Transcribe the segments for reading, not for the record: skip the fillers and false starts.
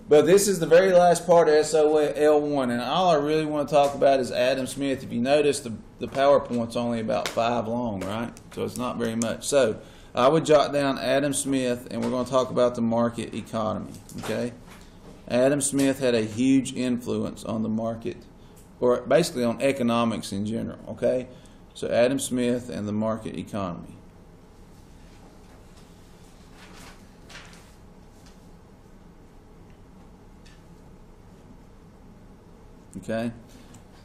But this is the very last part of SOL1, and all I really want to talk about is Adam Smith. If you notice, the PowerPoint's only about 5 long, right? So it's not very much. So I would jot down Adam Smith, and we're going to talk about the market economy, okay? Adam Smith had a huge influence on the market, or basically on economics in general, okay? So Adam Smith and the market economy. Okay,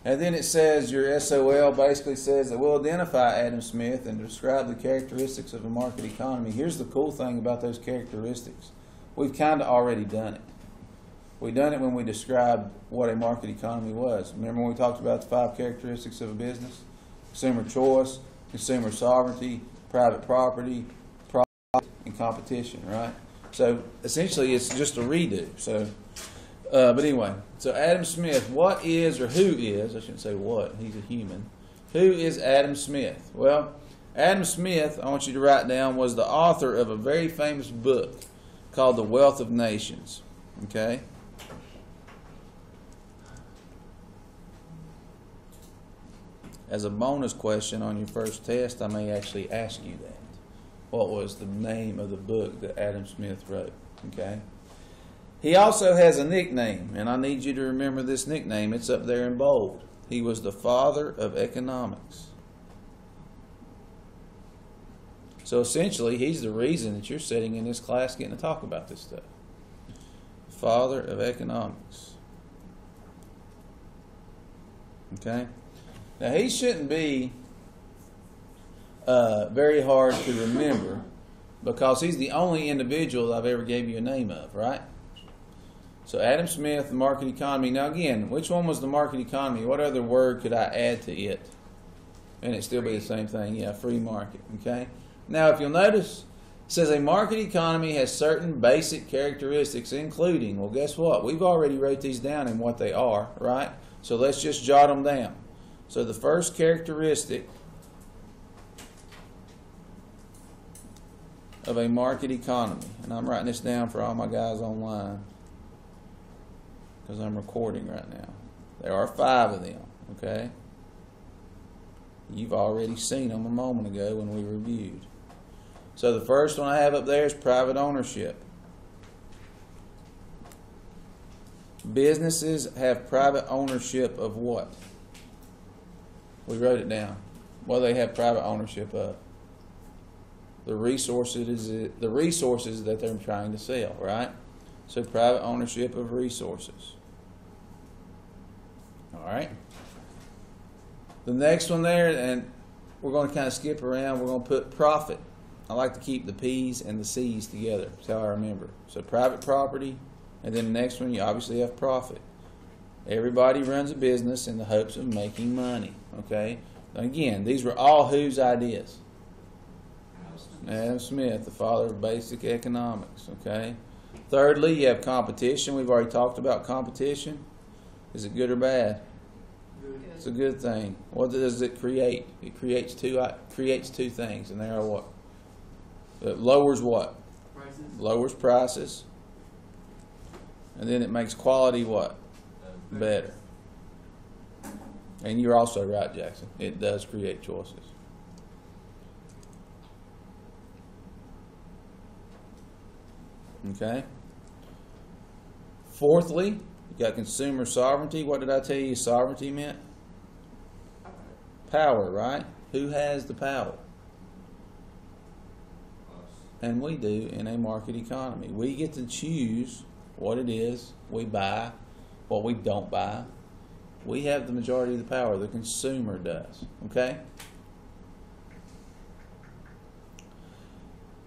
and then it says your SOL basically says that we'll identify Adam Smith and describe the characteristics of a market economy. Here's the cool thing about those characteristics. We've kind of already done it. We've done it when we described what a market economy was. Remember when we talked about the 5 characteristics of a business? Consumer choice, consumer sovereignty, private property, profit, and competition, right? So essentially it's just a redo. So but anyway, so Adam Smith, what is, or who is, I shouldn't say what, he's a human. Who is Adam Smith? Well, Adam Smith, I want you to write down, was the author of a very famous book called The Wealth of Nations. Okay? As a bonus question on your first test, I may actually ask you that. What was the name of the book that Adam Smith wrote? Okay? He also has a nickname, and I need you to remember this nickname. It's up there in bold. He was the father of economics. So essentially, he's the reason that you're sitting in this class getting to talk about this stuff. Father of economics. Okay? Now, he shouldn't be very hard to remember because he's the only individual I've ever gave you a name of, right? So Adam Smith, the market economy. Now again, which one was the market economy? What other word could I add to it? And it still be the same thing. Yeah, free market. Okay. Now if you'll notice, it says a market economy has certain basic characteristics including, well guess what? We've already wrote these down in what they are, right? So let's just jot them down. So the first characteristic of a market economy, and I'm writing this down for all my guys online, because I'm recording right now. There are 5 of them, okay? You've already seen them a moment ago when we reviewed. So the first one I have up there is private ownership. Businesses have private ownership of what? We wrote it down. What do they have private ownership of? The resources that they're trying to sell, right? So private ownership of resources. All right. The next one there, and we're going to kind of skip around. We're going to put profit. I like to keep the P's and the C's together. That's how I remember. So private property, and then the next one you obviously have profit. Everybody runs a business in the hopes of making money. Okay. Again, these were all whose ideas? Adam Smith, the father of basic economics. Okay. Thirdly, you have competition. We've already talked about competition. Is it good or bad? Good. It's a good thing. What does it create? It creates two things, and they are what? It lowers what? Prices. Lowers prices. And then it makes quality what? Better. And you're also right, Jackson. It does create choices. Okay. Fourthly, you got consumer sovereignty. What did I tell you sovereignty meant? Power, right? Who has the power? And we do in a market economy. We get to choose what it is we buy, what we don't buy. We have the majority of the power. The consumer does. Okay?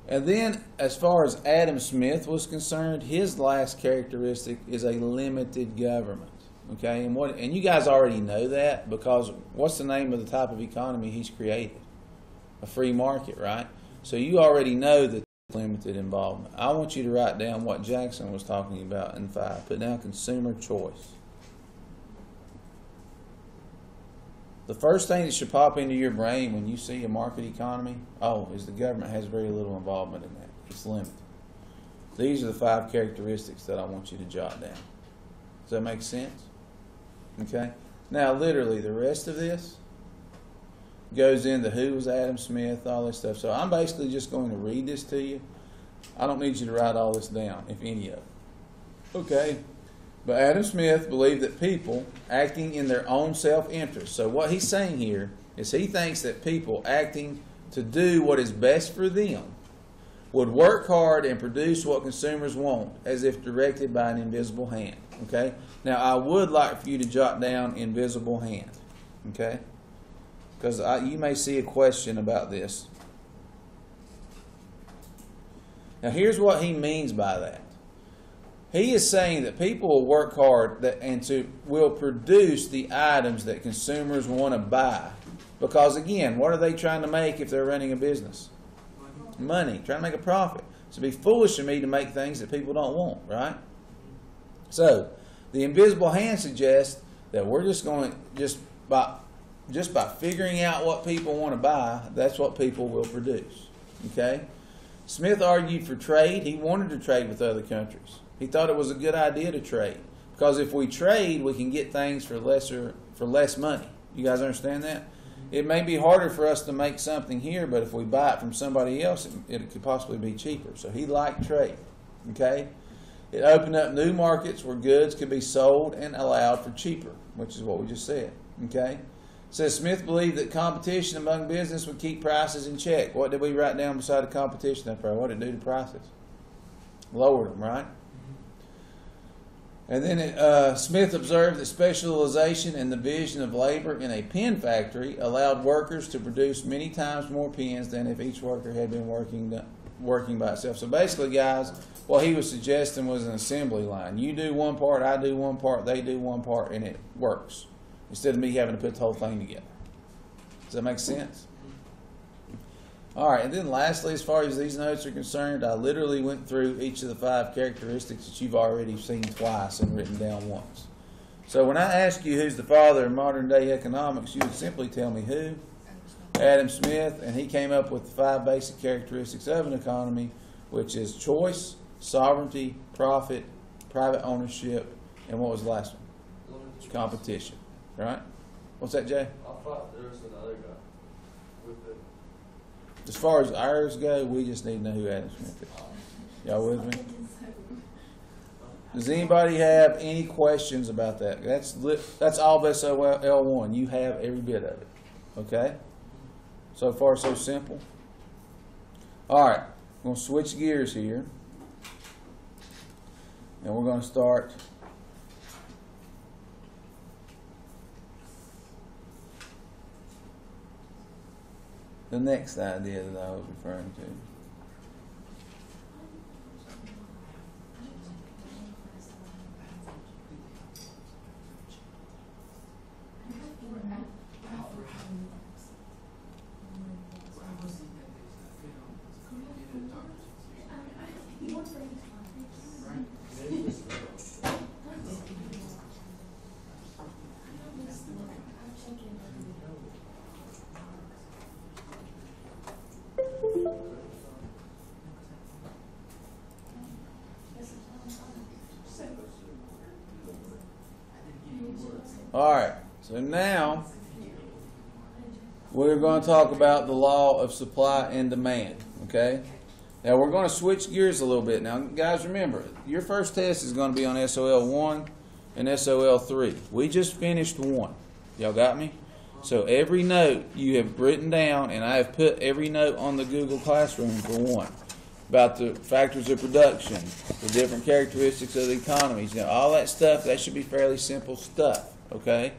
And then, as far as Adam Smith was concerned, his last characteristic is a limited government. Okay, and you guys already know that because what's the name of the type of economy he's created? A free market, right? So you already know that limited involvement. I want you to write down what Jackson was talking about in 5. Put down consumer choice. The first thing that should pop into your brain when you see a market economy, is the government has very little involvement in that. It's limited. These are the 5 characteristics that I want you to jot down. Does that make sense? Okay. Now, literally, the rest of this goes into who was Adam Smith, all this stuff. So I'm basically just going to read this to you. I don't need you to write all this down, if any of it. Okay. But Adam Smith believed that people acting in their own self-interest. So what he's saying here is he thinks that people acting to do what is best for them would work hard and produce what consumers want as if directed by an invisible hand. Okay? Now, I would like for you to jot down invisible hand. Okay? Because you may see a question about this. Now, here's what he means by that. He is saying that people will work hard will produce the items that consumers want to buy. Because, again, what are they trying to make if they're running a business? Money. Trying to make a profit. So it'd be foolish of me to make things that people don't want, right? So, the invisible hand suggests that we're just going by figuring out what people want to buy, that's what people will produce. Okay? Smith argued for trade. He wanted to trade with other countries. He thought it was a good idea to trade. Because if we trade, we can get things for less money. You guys understand that? It may be harder for us to make something here, but if we buy it from somebody else, it could possibly be cheaper. So he liked trade. Okay? It opened up new markets where goods could be sold and allowed for cheaper, which is what we just said. Okay? It says Smith believed that competition among business would keep prices in check. What did we write down beside the competition up there? What did it do to prices? Lowered them, right? And then Smith observed that specialization and the division of labor in a pen factory allowed workers to produce many times more pens than if each worker had been working by itself. So basically, guys, what he was suggesting was an assembly line. You do one part, I do one part, they do one part, and it works. Instead of me having to put the whole thing together. Does that make sense? All right, and then lastly, as far as these notes are concerned, I literally went through each of the 5 characteristics that you've already seen twice and written down once. So when I ask you who's the father of modern day economics, you would simply tell me who? Adam Smith, and he came up with the 5 basic characteristics of an economy, which is choice, sovereignty, profit, private ownership, and what was the last one? Competition. Right? What's that, Jay? I thought there was another guy with it. As far as ours go, we just need to know who Adam Smith is. Y'all with me? Does anybody have any questions about that? That's all of SOL1. You have every bit of it. Okay? So far, so simple. All right. We're going to switch gears here. And we're going to start the next idea that I was referring to. All right, so now we're going to talk about the law of supply and demand, okay? Now we're going to switch gears a little bit. Now, guys, remember, your first test is going to be on SOL1 and SOL3. We just finished 1. Y'all got me? So every note you have written down, and I have put every note on the Google Classroom for 1, about the factors of production, the different characteristics of the economies. Now, all that stuff, that should be fairly simple stuff. Okay,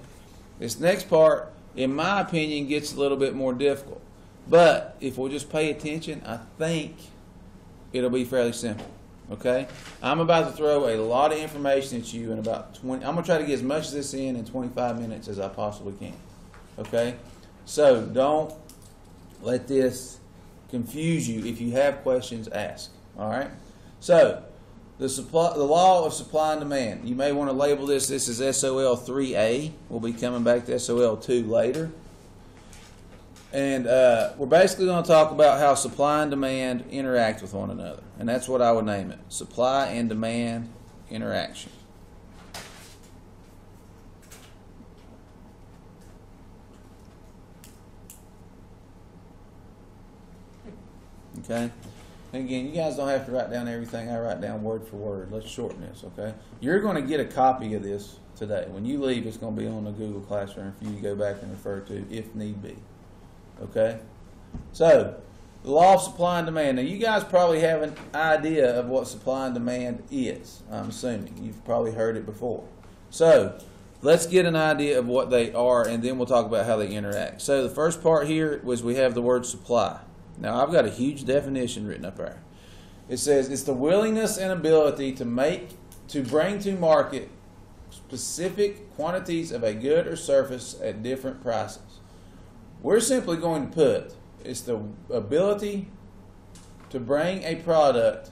this next part, in my opinion, gets a little bit more difficult. But if we'll just pay attention, I think it'll be fairly simple. Okay, I'm about to throw a lot of information at you in about 20. I'm gonna try to get as much of this in 25 minutes as I possibly can. Okay, so don't let this confuse you. If you have questions, ask. All right. So the law of supply and demand. You may want to label this. This is SOL3A. We'll be coming back to SOL2 later. And we're basically going to talk about how supply and demand interact with one another. And that's what I would name it. Supply and demand interaction. Okay? And again, you guys don't have to write down everything I write down word for word. Let's shorten this, okay? You're going to get a copy of this today. When you leave, it's going to be on the Google Classroom for you to go back and refer to if need be. Okay? So, the law of supply and demand. Now, you guys probably have an idea of what supply and demand is, I'm assuming. You've probably heard it before. So, let's get an idea of what they are, and then we'll talk about how they interact. So, the first part here was we have the word supply. Now, I've got a huge definition written up there. It says, it's the willingness and ability to bring to market specific quantities of a good or service at different prices. We're simply going to put, it's the ability to bring a product,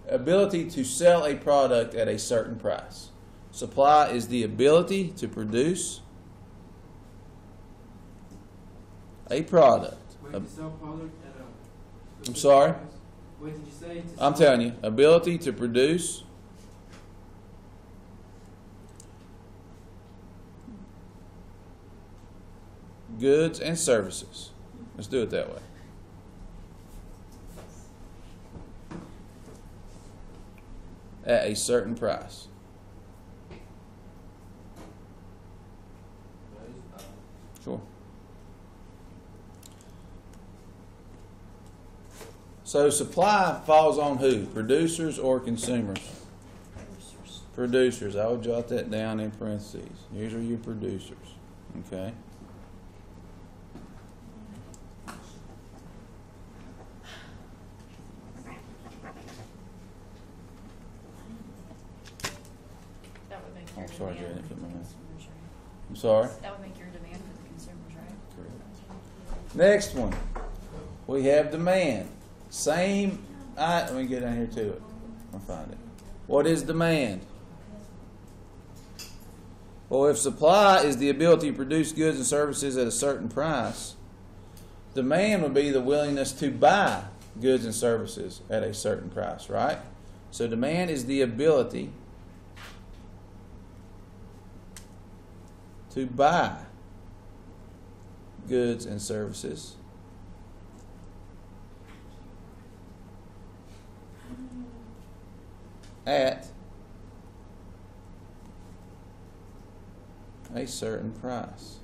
ability to sell a product at a certain price. Supply is the ability to produce a product. Wait, to sell product at a... I'm sorry? What did you say? I'm telling you, ability to produce goods and services. Let's do it that way. At a certain price. Sure. So supply falls on who? Producers or consumers? Producers. I would jot that down in parentheses. These are your producers. Okay. That would make your I'm sorry, demand Janet, for put the my hand. consumers, right? I'm sorry? That would make your demand for the consumers, right? Correct. Next one. We have demand. Same. Let me get down here to it. I'll find it. What is demand? Well, if supply is the ability to produce goods and services at a certain price, demand would be the willingness to buy goods and services at a certain price, right? So demand is the ability to buy goods and services at a certain price.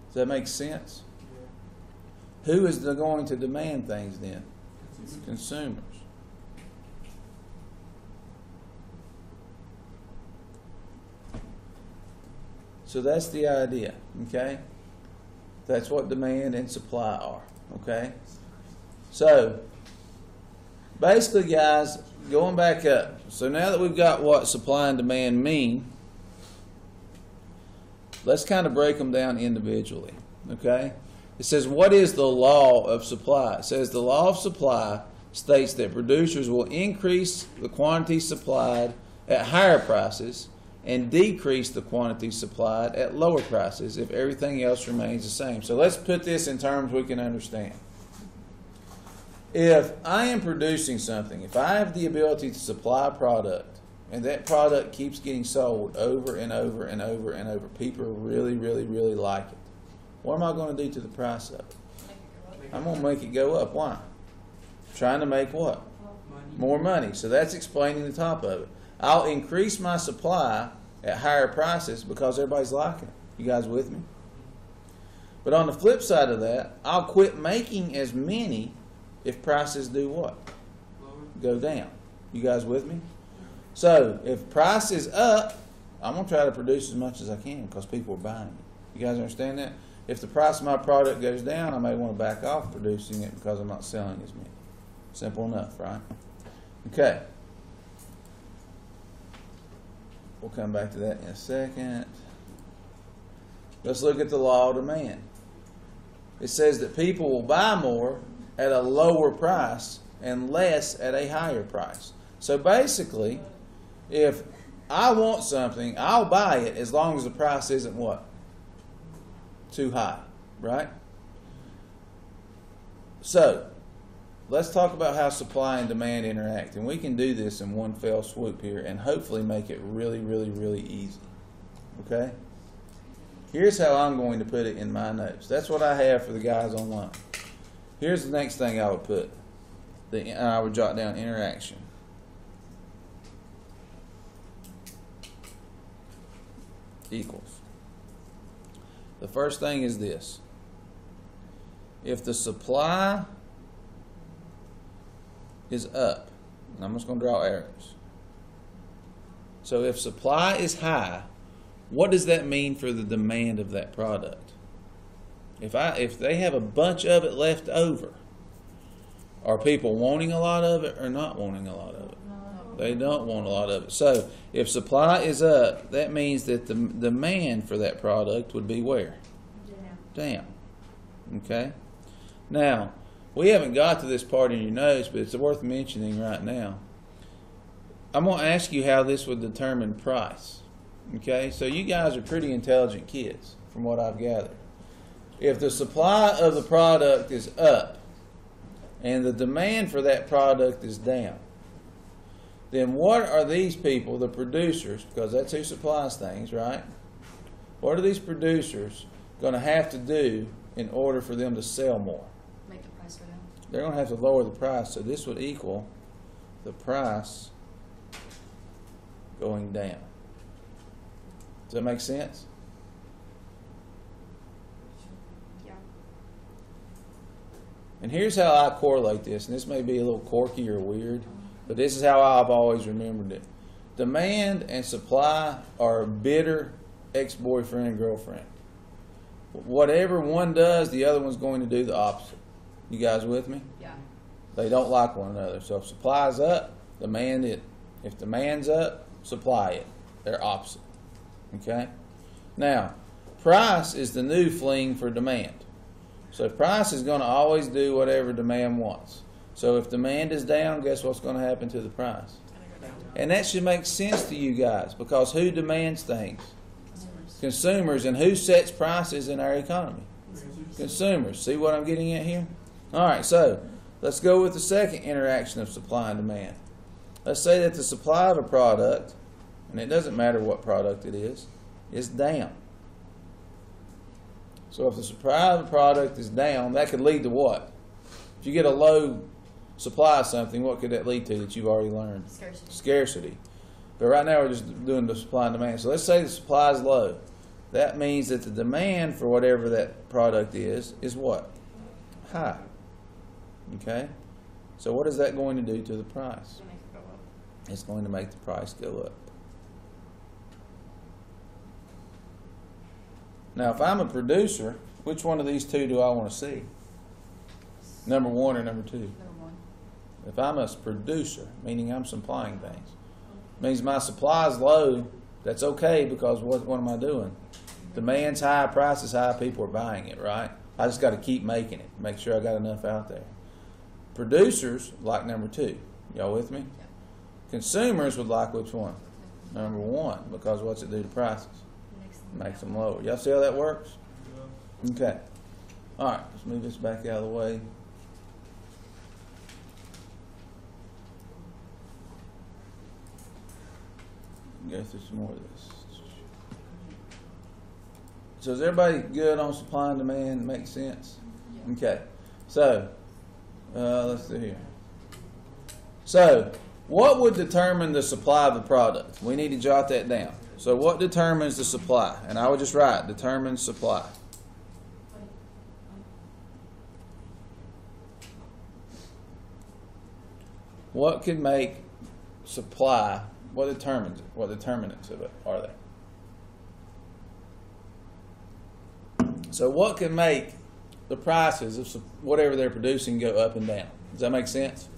Does that make sense? Who is going to demand things then? Consumers. So that's the idea, okay? That's what demand and supply are, okay? So, basically, guys, going back up. So now that we've got what supply and demand mean, let's kind of break them down individually, okay? It says, what is the law of supply? It says the law of supply states that producers will increase the quantity supplied at higher prices and decrease the quantity supplied at lower prices if everything else remains the same. So let's put this in terms we can understand. If I am producing something, if I have the ability to supply a product, and that product keeps getting sold over and over and over and over, people really, really, really like it, what am I going to do to the price of it? I'm going to make it go up. Why? Trying to make what? More money. So that's explaining the top of it. I'll increase my supply at higher prices because everybody's liking it. You guys with me? But on the flip side of that, I'll quit making as many if prices do what? Go down. You guys with me? So if price is up, I'm going to try to produce as much as I can because people are buying it. You guys understand that? If the price of my product goes down, I may want to back off producing it because I'm not selling as many. Simple enough, right? Okay. We'll come back to that in a second. Let's look at the law of demand. It says that people will buy more at a lower price and less at a higher price. So basically, if I want something, I'll buy it as long as the price isn't what? Too high, right? So, let's talk about how supply and demand interact. And we can do this in one fell swoop here and hopefully make it really, really, really easy. Okay? Here's how I'm going to put it in my notes. That's what I have for the guys online. Here's the next thing I would put. I would jot down interaction. Equals. The first thing is this. If the supply is up, and I'm just going to draw arrows. So if supply is high, what does that mean for the demand of that product? If they have a bunch of it left over, are people wanting a lot of it or not wanting a lot of it? No. They don't want a lot of it. So if supply is up, that means that the demand for that product would be where? Down. Okay? Now, we haven't got to this part in your notes, but it's worth mentioning right now. I'm going to ask you how this would determine price. Okay? So you guys are pretty intelligent kids, from what I've gathered. If the supply of the product is up and the demand for that product is down, then what are these people, the producers, because that's who supplies things, right? What are these producers going to have to do in order for them to sell more? Make the price go down. They're going to have to lower the price. So this would equal the price going down. Does that make sense? Yeah. And here's how I correlate this, and this may be a little quirky or weird, but this is how I've always remembered it. Demand and supply are bitter ex-boyfriend and girlfriend. Whatever one does, the other one's going to do the opposite. You guys with me? Yeah. They don't like one another. So if supply's up, demand it. If demand's up, supply it. They're opposite. Okay? Now, price is the new fling for demand. So price is going to always do whatever demand wants. So if demand is down, guess what's going to happen to the price? And that should make sense to you guys, because who demands things? Consumers. And who sets prices in our economy? Consumers. See what I'm getting at here? All right, so let's go with the second interaction of supply and demand. Let's say that the supply of a product, and it doesn't matter what product it is down. So if the supply of a product is down, that could lead to what? If you get a low supply of something, what could that lead to that you've already learned? Scarcity. But right now we're just doing the supply and demand. So let's say the supply is low. That means that the demand for whatever that product is what? High. Okay? So what is that going to do to the price? Make it go up. It's going to make the price go up. Now, if I'm a producer, which one of these two do I want to see? Number one or number two? Number one. If I'm a producer, meaning I'm supplying things, means my supply is low, that's okay, because what am I doing? Demand's high, price is high, people are buying it, right? I just got to keep making it, make sure I got enough out there. Producers like number two. Y'all with me? Yeah. Consumers would like which one? Number one, because what's it do to prices? Makes them lower. Y'all see how that works? Okay. All right, let's move this back out of the way. Go through some more of this. So is everybody good on supply and demand? Makes sense? Yeah. Okay. So, let's see here. So, what would determine the supply of the product? We need to jot that down. So what determines the supply? And I would just write, determines supply. What can make supply, what determines it? What determinants of it are there? So what can make the prices of whatever they're producing go up and down? Does that make sense?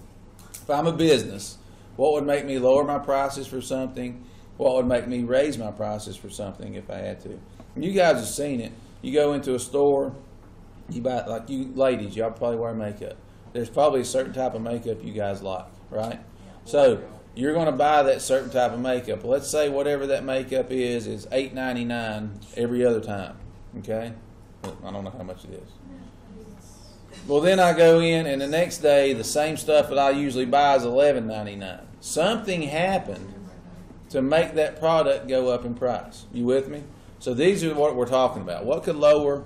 If I'm a business, what would make me lower my prices for something? What would make me raise my prices for something if I had to? And you guys have seen it. You go into a store, you buy, like you ladies, y'all probably wear makeup. There's probably a certain type of makeup you guys like, right? So you're going to buy that certain type of makeup. Let's say whatever that makeup is $8.99 every other time. Okay? I don't know how much it is. Well, then I go in, and the next day, the same stuff that I usually buy is $11.99. Something happened to make that product go up in price. You with me? So these are what we're talking about. What could lower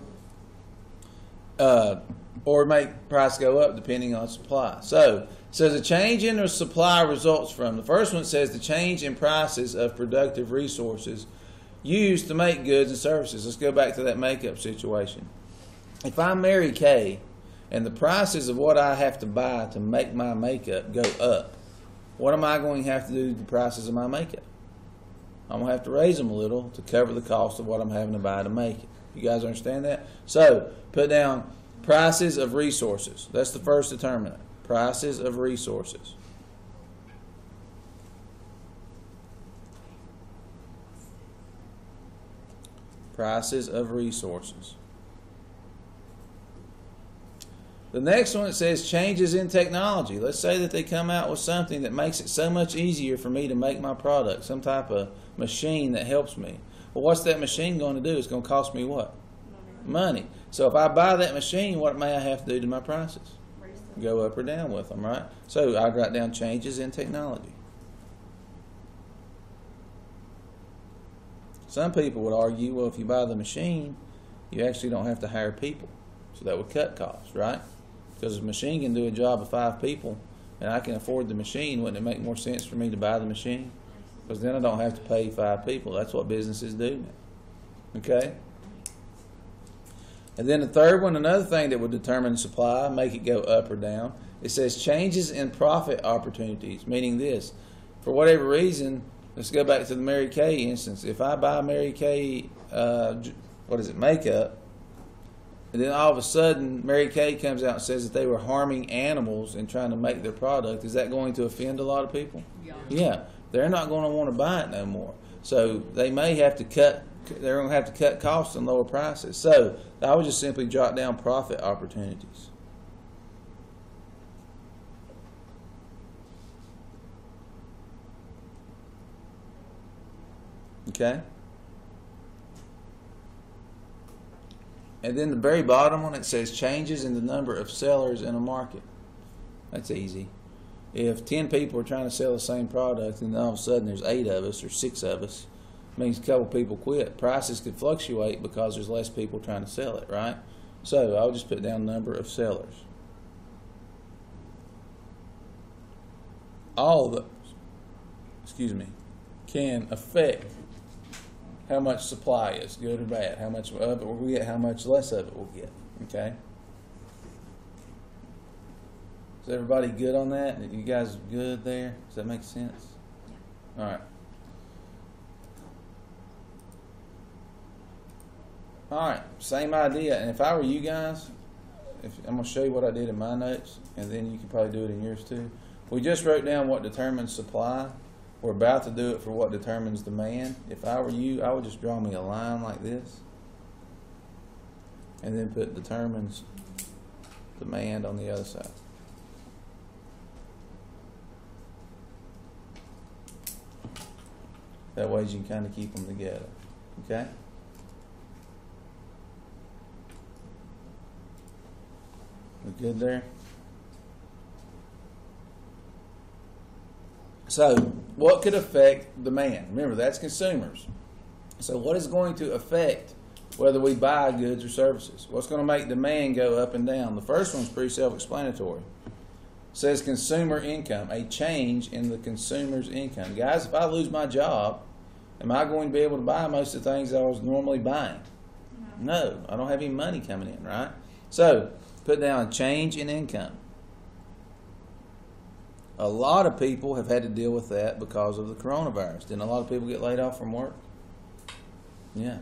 or make price go up depending on supply? So it says a change in the supply results from. The first one says the change in prices of productive resources used to make goods and services. Let's go back to that makeup situation. If I'm Mary Kay and the prices of what I have to buy to make my makeup go up, what am I going to have to do to the prices of my makeup? I'm going to have to raise them a little to cover the cost of what I'm having to buy to make it. You guys understand that? So put down prices of resources. That's the first determinant. Prices of resources. Prices of resources. The next one, it says changes in technology. Let's say that they come out with something that makes it so much easier for me to make my product, some type of machine that helps me. Well, what's that machine going to do? It's going to cost me what? Money. So if I buy that machine, what may I have to do to my prices? Go up or down with them, right? So I write down changes in technology. Some people would argue, well, if you buy the machine, you actually don't have to hire people. So that would cut costs, right? Because the machine can do a job of 5 people, and I can afford the machine. Wouldn't it make more sense for me to buy the machine? Because then I don't have to pay 5 people. That's what businesses do now. Okay? And then the third one, another thing that would determine supply, make it go up or down, it says changes in profit opportunities, meaning this. For whatever reason, let's go back to the Mary Kay instance. If I buy Mary Kay, makeup, and then all of a sudden Mary Kay comes out and says that they were harming animals and trying to make their product, is that going to offend a lot of people? Yeah. They're not going to want to buy it no more. So they may have to they're going to have to cut costs and lower prices. So I would just simply jot down profit opportunities. Okay? And then the very bottom one, it says changes in the number of sellers in a market. That's easy. If 10 people are trying to sell the same product and all of a sudden there's 8 of us or 6 of us, it means a couple people quit. Prices could fluctuate because there's less people trying to sell it, right? So I'll just put down number of sellers. All of those, can affect how much supply is, good or bad, how much of it we'll get, how much less of it we'll get. Okay? Is everybody good on that? You guys good there? Does that make sense? Yeah. All right. All right, same idea. And if I were you guys, I'm going to show you what I did in my notes, and then you can probably do it in yours too. We just wrote down what determines supply. We're about to do it for what determines demand. If I were you, I would just draw me a line like this, and then put determines demand on the other side. That way you can kind of keep them together. Okay? We good there? So, what could affect demand? Remember, that's consumers. So, what is going to affect whether we buy goods or services? What's going to make demand go up and down? The first one's pretty self-explanatory. It says consumer income, a change in the consumer's income. Guys, if I lose my job, am I going to be able to buy most of the things I was normally buying? No, I don't have any money coming in, right? So, put down a change in income. A lot of people have had to deal with that because of the coronavirus. Didn't a lot of people get laid off from work? Yeah.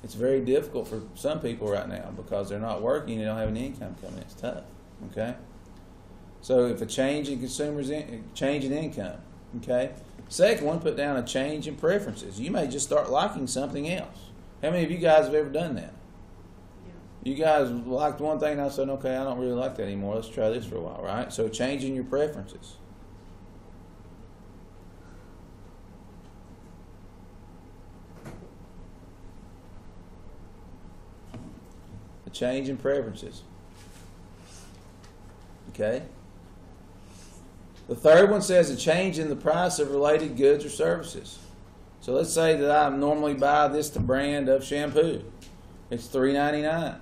It's very difficult for some people right now because they're not working and they don't have any income coming in. It's tough. Okay? So if a change in change in income. Okay? Second one, put down a change in preferences. You may just start liking something else. How many of you guys have ever done that? You guys liked one thing and I said, okay, I don't really like that anymore. Let's try this for a while, right? So changing your preferences. A change in preferences. Okay? The third one says a change in the price of related goods or services. So let's say that I normally buy this brand of shampoo. It's $3.99.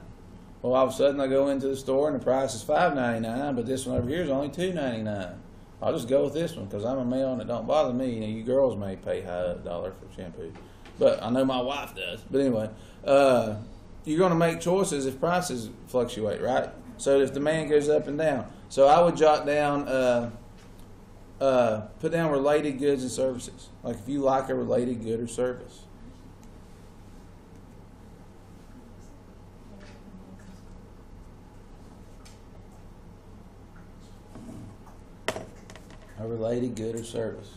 Well, all of a sudden I go into the store and the price is $5.99, but this one over here is only $2.99. I'll just go with this one because I'm a male and it don't bother me. You know, you girls may pay high dollar for shampoo, but I know my wife does. But anyway, you're going to make choices if prices fluctuate, right? So if demand goes up and down. So I would jot down, put down related goods and services. Like if you like a related good or service. A related good or service.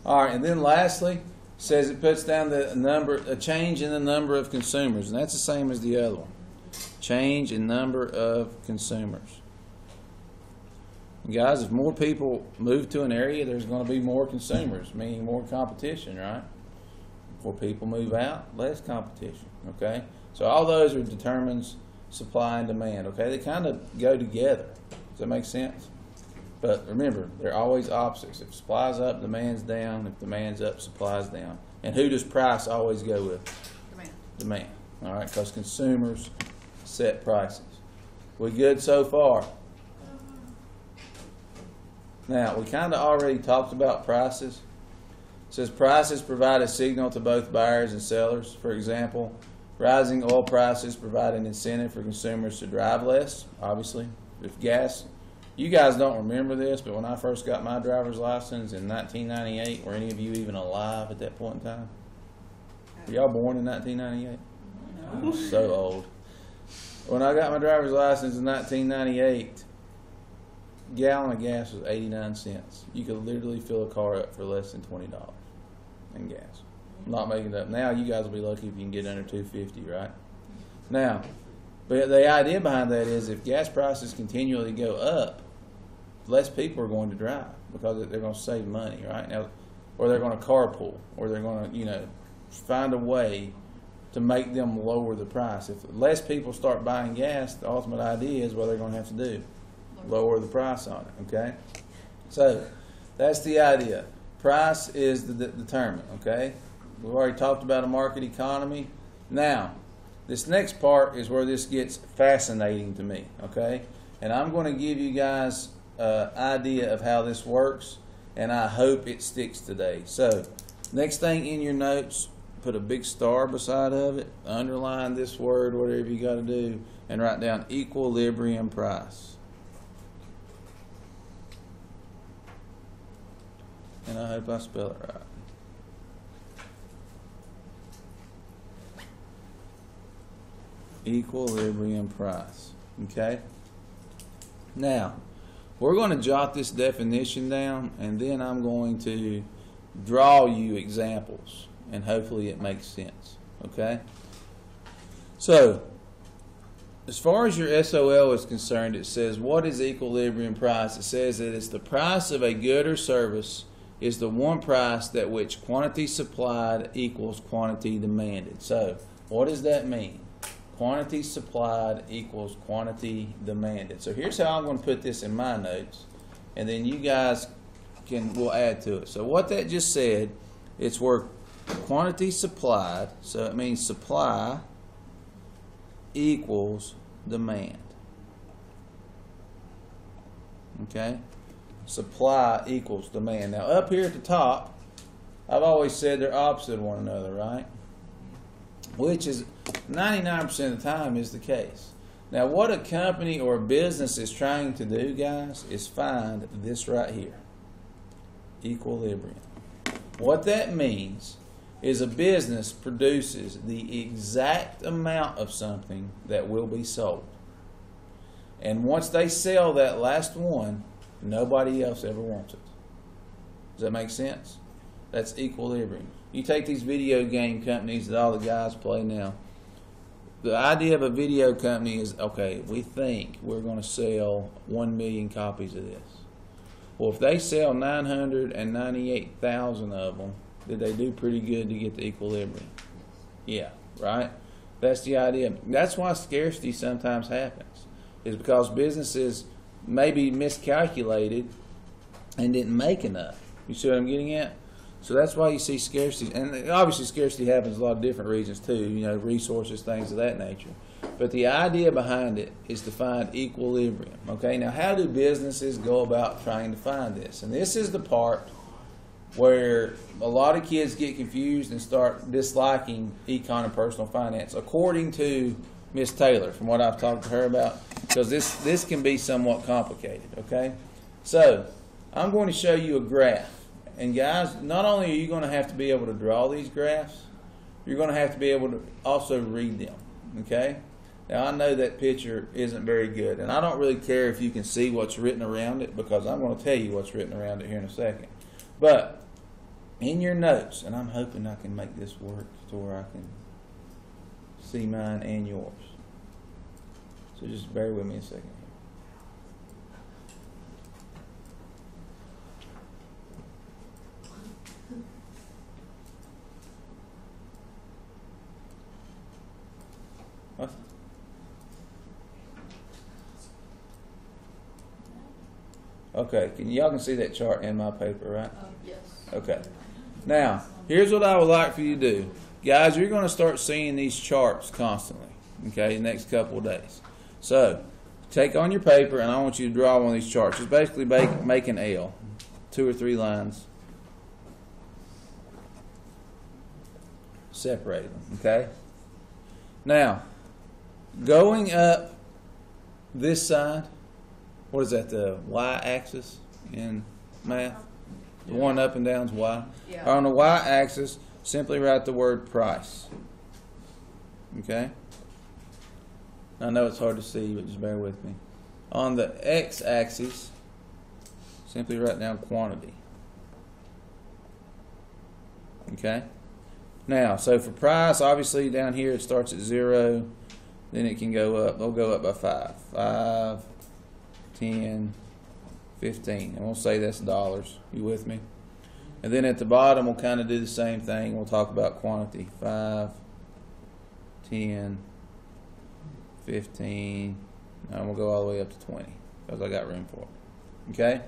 All right, and then lastly, says it puts down a change in the number of consumers, and that's the same as the other one. Change in number of consumers. And guys, if more people move to an area, there's going to be more consumers, meaning more competition, right? If more people move out, less competition, okay? So all those determines supply and demand, okay? They kind of go together. Does that make sense? But remember, they're always opposites. If supply's up, demand's down. If demand's up, supply's down. And who does price always go with? Demand. Demand. All right, because consumers set prices. We good so far? Now, we kind of already talked about prices. It says prices provide a signal to both buyers and sellers. For example, rising oil prices provide an incentive for consumers to drive less, obviously. If gas... You guys don't remember this, but when I first got my driver's license in 1998, were any of you even alive at that point in time? Were y'all born in 1998? I'm so old. When I got my driver's license in 1998, a gallon of gas was 89 cents. You could literally fill a car up for less than $20 in gas. I'm not making it up. Now you guys will be lucky if you can get under $2.50, right? Now, but the idea behind that is if gas prices continually go up, less people are going to drive because they're going to save money, right? Now, or they're going to carpool, or they're going to, you know, find a way to make them lower the price. If less people start buying gas, the ultimate idea is what they're going to have to do, lower the price on it, okay? So that's the idea. Price is the determinant, okay? We've already talked about a market economy. Now, this next part is where this gets fascinating to me, okay? And I'm going to give you guys an idea of how this works, and I hope it sticks today. So, next thing in your notes, put a big star beside of it, underline this word, whatever you got to do, and write down equilibrium price. And I hope I spell it right. Equilibrium price. Okay? Now, we're going to jot this definition down, and then I'm going to draw you examples, and hopefully it makes sense. Okay? So, as far as your SOL is concerned, it says, what is equilibrium price? It says that it's the price of a good or service is the one price at which quantity supplied equals quantity demanded. So, what does that mean? Quantity supplied equals quantity demanded. So here's how I'm going to put this in my notes, and then you guys will add to it. So what that just said, it's where quantity supplied, so it means supply equals demand. Okay? Supply equals demand. Now up here at the top, I've always said they're opposite of one another, right? Which is 99% of the time is the case. Now what a company or a business is trying to do, guys, is find this right here. Equilibrium. What that means is a business produces the exact amount of something that will be sold. And once they sell that last one, nobody else ever wants it. Does that make sense? That's equilibrium. You take these video game companies that all the guys play now. The idea of a video company is, okay, we think we're going to sell 1 million copies of this. Well, if they sell 998,000 of them, did they do pretty good to get to equilibrium? Yeah, right? That's the idea. That's why scarcity sometimes happens, is because businesses maybe miscalculated and didn't make enough. You see what I'm getting at? So that's why you see scarcity. And obviously scarcity happens for a lot of different reasons too, you know, resources, things of that nature. But the idea behind it is to find equilibrium. Okay, now how do businesses go about trying to find this? And this is the part where a lot of kids get confused and start disliking econ and personal finance, according to Miss Taylor, from what I've talked to her about, because this can be somewhat complicated, okay? So, I'm going to show you a graph. And guys, not only are you going to have to be able to draw these graphs, you're going to have to be able to also read them, okay? Now, I know that picture isn't very good, and I don't really care if you can see what's written around it, because I'm going to tell you what's written around it here in a second. But in your notes, and I'm hoping I can make this work to where I can see mine and yours. So just bear with me a second here. What? Okay, y'all can see that chart in my paper, right? Yes. Okay. Now, here's what I would like for you to do. Guys, you're going to start seeing these charts constantly, okay, the next couple of days. So, take on your paper, and I want you to draw one of these charts. Just basically make an L, 2 or 3 lines. Separate them, okay? Now, going up this side, what is that, the y-axis in math? The one up and down is y. Yeah. On the y-axis, simply write the word price. Okay? I know it's hard to see, but just bear with me. On the x-axis, simply write down quantity. Okay? Now, so for price, obviously down here it starts at 0, then it can go up. They'll go up by 5. 5, 10, 15. And we'll say that's dollars. You with me? And then at the bottom, we'll kind of do the same thing. We'll talk about quantity. 5, 10, 15, and we'll go all the way up to 20 because I got room for it. Okay?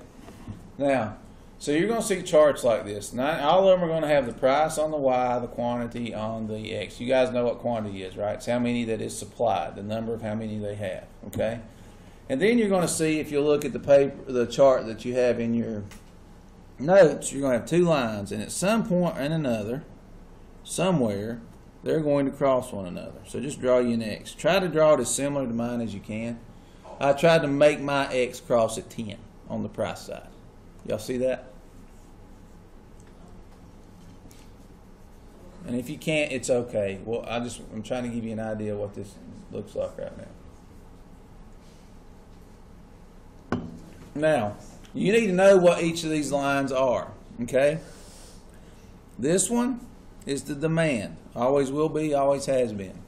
Now, so you're going to see charts like this. Now, all of them are going to have the price on the Y, the quantity on the X. You guys know what quantity is, right? It's how many that is supplied, the number of how many they have. Okay? And then you're going to see, if you look at the paper, the chart that you have in your notes, you're going to have 2 lines, and at some point or another, somewhere, they're going to cross one another. So just draw you an X. Try to draw it as similar to mine as you can. I tried to make my X cross at 10 on the price side. Y'all see that? And if you can't, it's okay. Well, I'm trying to give you an idea of what this looks like right now. Now, you need to know what each of these lines are, okay? This one is the demand. Always will be, always has been.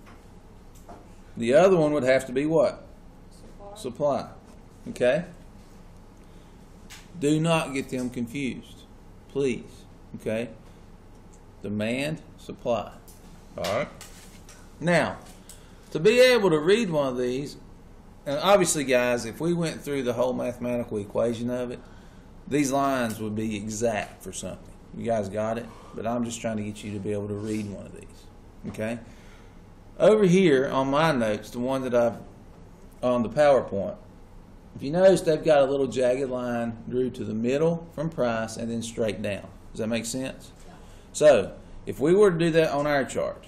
The other one would have to be what? Supply. Okay? Do not get them confused. Please. Okay? Demand, supply. Alright? Now, to be able to read one of these, and obviously, guys, if we went through the whole mathematical equation of it, these lines would be exact for something. You guys got it? But I'm just trying to get you to be able to read one of these. Okay? Over here on my notes, the one that I've on the PowerPoint, if you notice, they've got a little jagged line drew to the middle from price and then straight down. Does that make sense? Yeah. So, if we were to do that on our chart,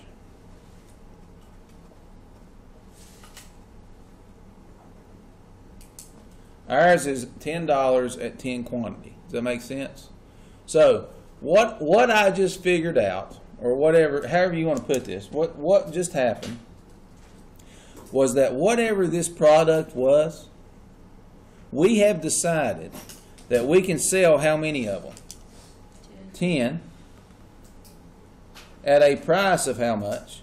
ours is $10 at 10 quantity. Does that make sense? So, what I just figured out, or whatever, however you want to put this, what just happened was that whatever this product was, we have decided that we can sell how many of them? 10. At a price of how much?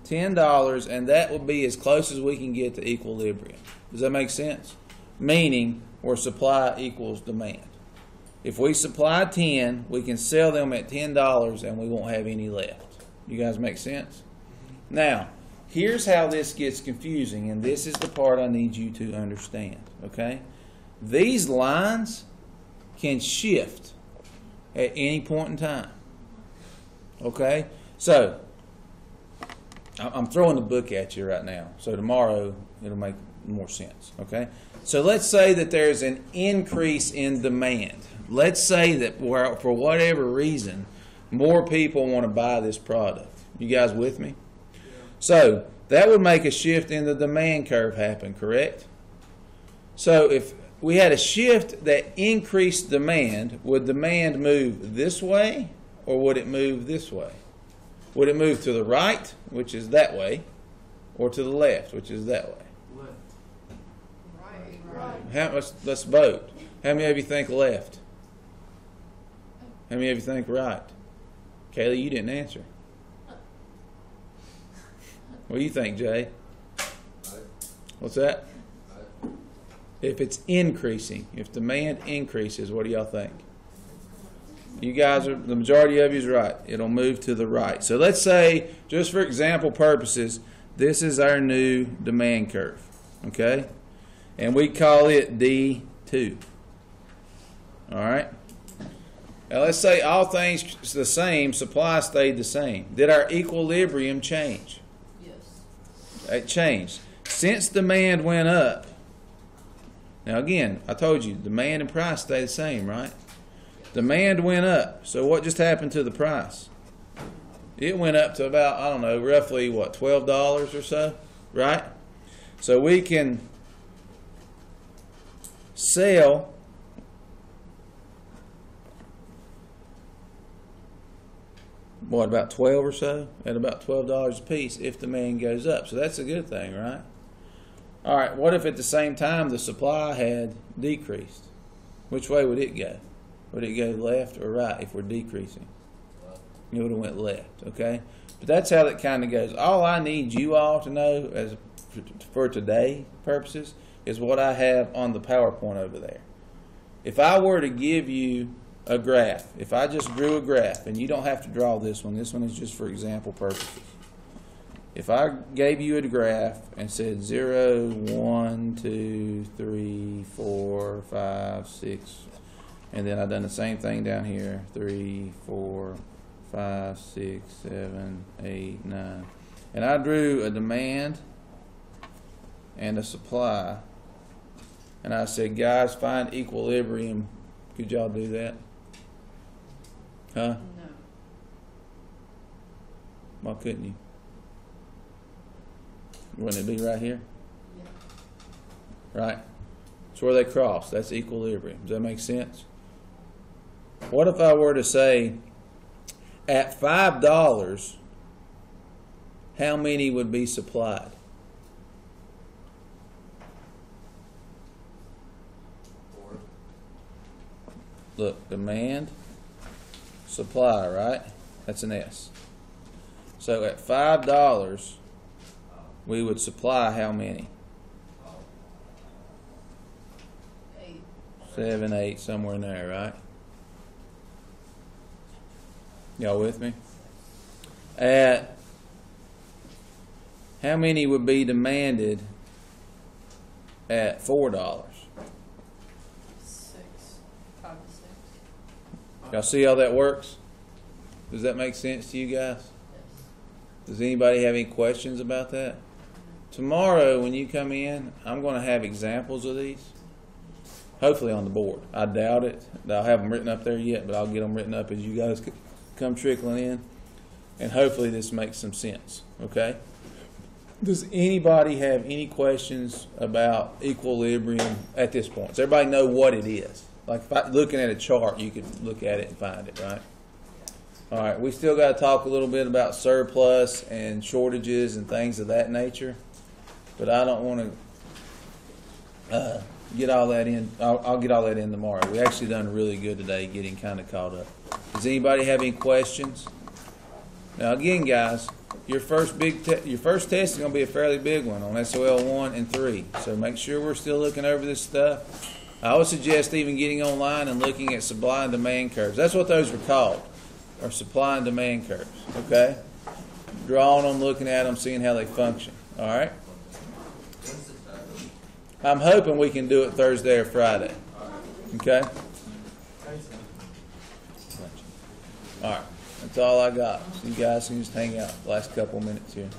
$10, and that will be as close as we can get to equilibrium. Does that make sense? Meaning where supply equals demand. If we supply 10, we can sell them at $10 and we won't have any left. You guys make sense? Now, here's how this gets confusing, and this is the part I need you to understand, okay? These lines can shift at any point in time, okay? So, I'm throwing the book at you right now, so tomorrow it'll make more sense, okay? So let's say that there's an increase in demand. Let's say that for whatever reason, more people want to buy this product. You guys with me? So that would make a shift in the demand curve happen, correct? So if we had a shift that increased demand, would demand move this way or would it move this way? Would it move to the right, which is that way, or to the left, which is that way? Let's vote. How many of you think left? How many of you think right? Kaylee, you didn't answer. What do you think, Jay? What's that? If it's increasing, if demand increases, what do y'all think? You guys are, the majority of you is right. It'll move to the right. So let's say, just for example purposes, this is our new demand curve, okay? And we call it D2. All right? Now let's say all things the same, supply stayed the same. Did our equilibrium change? Yes. It changed. Since demand went up, now again, I told you, demand and price stay the same, right? Demand went up. So what just happened to the price? It went up to about, I don't know, roughly what, $12 or so, right? So we can sell what, about 12 or so, at about $12 a piece if demand goes up. So that's a good thing, right? All right, what if at the same time the supply had decreased? Which way would it go? Would it go left or right if we're decreasing? It would have went left, okay? But that's how it kind of goes. All I need you all to know as for today purposes is what I have on the PowerPoint over there. If I were to give you a graph, if I just drew a graph, and you don't have to draw this one is just for example purposes. If I gave you a graph and said 0, 1, 2, 3, 4, 5, 6, and then I've done the same thing down here, 3, 4, 5, 6, 7, 8, 9. And I drew a demand and a supply. And I said, guys, find equilibrium. Could y'all do that? Huh? No. Why couldn't you? Wouldn't it be right here? Yeah. Right? It's where they cross. That's equilibrium. Does that make sense? What if I were to say, at $5, how many would be supplied? Look, demand, supply, right? That's an S. So at $5, we would supply how many? 8. 7, 8, somewhere in there, right? Y'all with me? At how many would be demanded at $4? 6. 5 to 6. Y'all see how that works? Does that make sense to you guys? Yes. Does anybody have any questions about that? Tomorrow when you come in, I'm going to have examples of these. Hopefully on the board. I doubt it. I'll have them written up there yet, but I'll get them written up as you guys come trickling in. And hopefully this makes some sense. Okay? Does anybody have any questions about equilibrium at this point? Does everybody know what it is? Like if looking at a chart, you could look at it and find it, right? All right, we still got to talk a little bit about surplus and shortages and things of that nature, but I don't want to get all that in. I'll get all that in tomorrow. We actually done really good today, getting kind of caught up. Does anybody have any questions? Now again, guys, your first test is going to be a fairly big one on SOL 1 and 3. So make sure we're still looking over this stuff. I would suggest even getting online and looking at supply and demand curves. That's what those were called, or supply and demand curves. Okay, drawing them, looking at them, seeing how they function. All right. When's the time? I'm hoping we can do it Thursday or Friday. Okay. All right. That's all I got. So you guys can just hang out the last couple minutes here.